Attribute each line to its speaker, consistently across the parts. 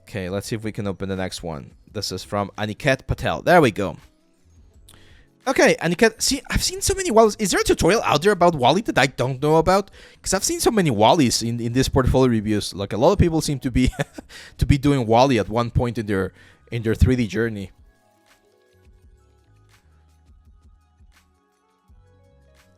Speaker 1: Okay, let's see if we can open the next one. This is from Aniket Patel. There we go. Okay, Aniket, see, I've seen so many wallies. Is there a tutorial out there about Wally that I don't know about? Because I've seen so many wallies in this portfolio reviews. Like, a lot of people seem to be to be doing Wally at one point in their 3D journey.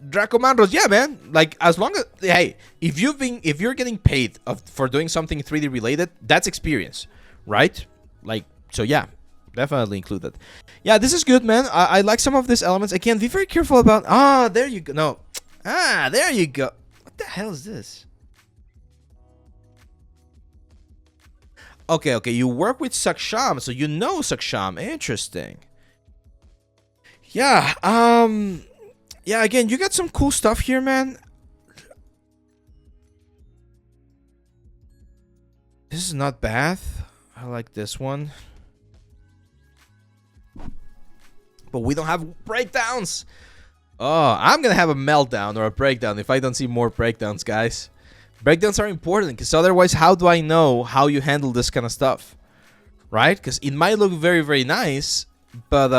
Speaker 1: Dracomandros, yeah, man. Like, as long as, hey, if you're getting paid for doing something 3D related, that's experience, right? Like, so yeah. Definitely include that. Yeah, this is good, man. I like some of these elements. Again, be very careful about... Ah, there you go. No. Ah, there you go. What the hell is this? Okay, okay. You work with Saksham, so you know Saksham. Interesting. Yeah, yeah, again, you got some cool stuff here, man. This is not bad. I like this one. But we don't have breakdowns. Oh, I'm gonna have a meltdown or a breakdown if I don't see more breakdowns, guys. Breakdowns are important, because otherwise, how do I know how you handle this kind of stuff? Right? Because it might look very, very nice, but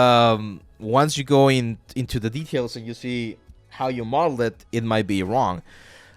Speaker 1: once you go into the details and you see how you modeled it, it might be wrong.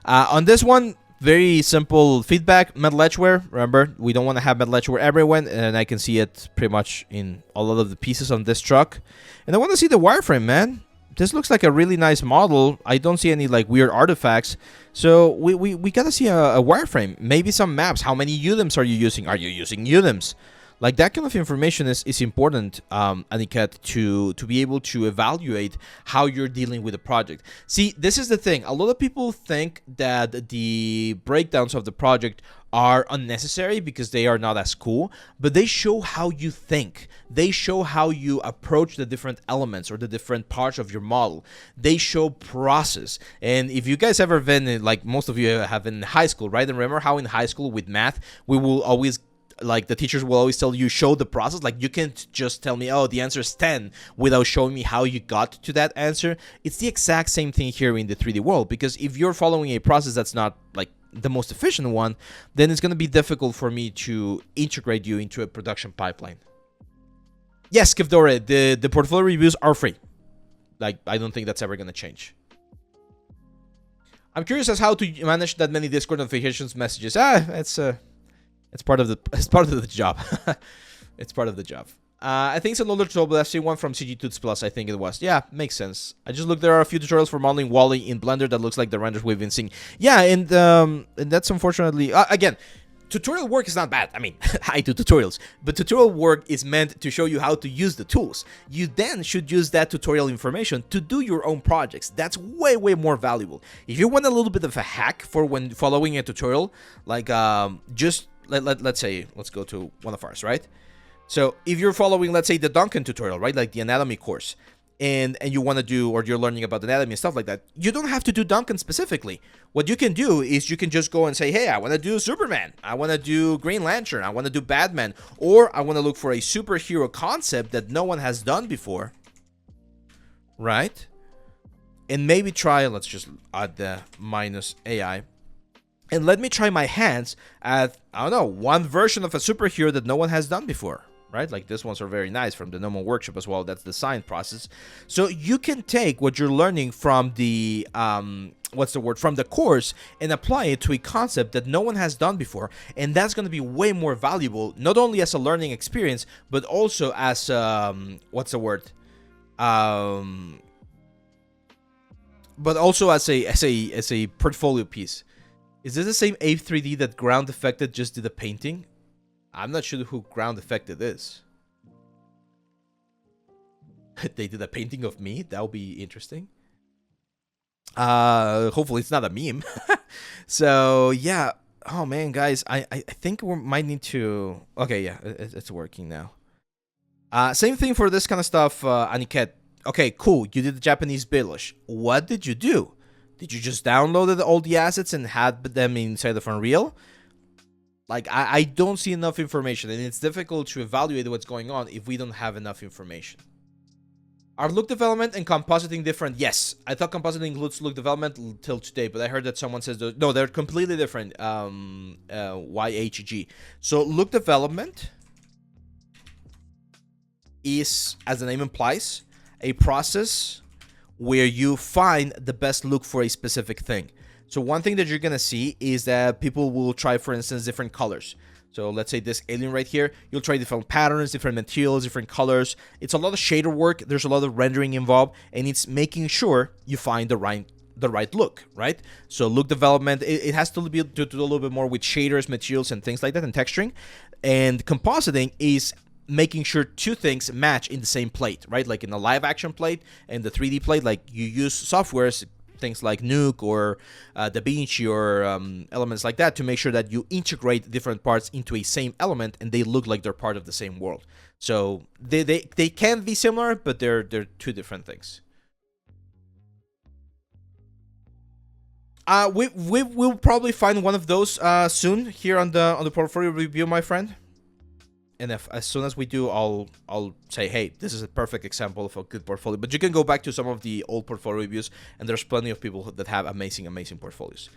Speaker 1: On this one, very simple feedback. Metal edgeware. Remember, we don't want to have metal edgeware everywhere, and I can see it pretty much in a lot of the pieces on this truck. And I want to see the wireframe, man. This looks like a really nice model. I don't see any like weird artifacts. So we gotta see a wireframe. Maybe some maps. How many UDIMs are you using? Are you using UDIMs? Like, that kind of information is important, Aniket, to be able to evaluate how you're dealing with the project. See, this is the thing. A lot of people think that the breakdowns of the project are unnecessary because they are not as cool, but they show how you think. They show how you approach the different elements or the different parts of your model. They show process. And if you guys ever been in, like most of you have in high school, right? And remember how in high school with math, we will always, like, the teachers will always tell you, show the process. Like, you can't just tell me, oh, the answer is 10 without showing me how you got to that answer. It's the exact same thing here in the 3D world, because if you're following a process that's not like the most efficient one, then it's going to be difficult for me to integrate you into a production pipeline. Yes, Kivdore, the portfolio reviews are free. Like, I don't think that's ever going to change. I'm curious as how to manage that many Discord notifications messages. It's part of the job. It's part of the job. I think it's an older tutorial, but I've seen one from CG Tuts Plus, I think it was. Yeah, makes sense. I just looked, there are a few tutorials for modeling Wally in Blender that looks like the renders we've been seeing. Yeah, and that's unfortunately... again, tutorial work is not bad. I mean, I do tutorials. But tutorial work is meant to show you how to use the tools. You then should use that tutorial information to do your own projects. That's way, way more valuable. If you want a little bit of a hack for when following a tutorial, like just... Let's say, let's go to one of ours, right? So if you're following, let's say, the Duncan tutorial, right? Like the anatomy course, and you want to do, or you're learning about anatomy and stuff like that, you don't have to do Duncan specifically. What you can do is you can just go and say, hey, I want to do Superman. I want to do Green Lantern. I want to do Batman. Or I want to look for a superhero concept that no one has done before. Right? And maybe try, let's just add the minus AI. And let me try my hands at, I don't know, one version of a superhero that no one has done before, right? Like, these ones are very nice from the Normal Workshop as well. That's the design process. So you can take what you're learning from the, from the course and apply it to a concept that no one has done before. And that's going to be way more valuable, not only as a learning experience, but also as, but also as a portfolio piece. Is this the same Ape 3D that Ground Affected just did a painting? I'm not sure who Ground Affected is. They did a painting of me? That would be interesting. Hopefully it's not a meme. So, yeah. Oh, man, guys. I think we might need to... Okay, yeah. It's working now. Same thing for this kind of stuff, Aniket. Okay, cool. You did the Japanese Bilish. What did you do? Did you just download all the assets and had them inside of Unreal? Like, I don't see enough information, and it's difficult to evaluate what's going on if we don't have enough information. Are look development and compositing different? Yes, I thought compositing includes look development till today, but I heard that someone says no, they're completely different. YHG. So look development is, as the name implies, a process where you find the best look for a specific thing. So one thing that you're gonna see is that people will try, for instance, different colors. So let's say this alien right here, you'll try different patterns, different materials, different colors. It's a lot of shader work. There's a lot of rendering involved, and it's making sure you find the right look, right? So look development, it has to be to do a little bit more with shaders, materials, and things like that, and texturing. And compositing is making sure two things match in the same plate, right? Like in a live action plate and the 3D plate, like you use softwares, things like Nuke or DaVinci or elements like that to make sure that you integrate different parts into a same element and they look like they're part of the same world. So they can be similar, but they're two different things. We'll probably find one of those soon here on the portfolio review, my friend. And if as soon as we do, I'll say, hey, this is a perfect example of a good portfolio. But you can go back to some of the old portfolio reviews, and there's plenty of people that have amazing portfolios.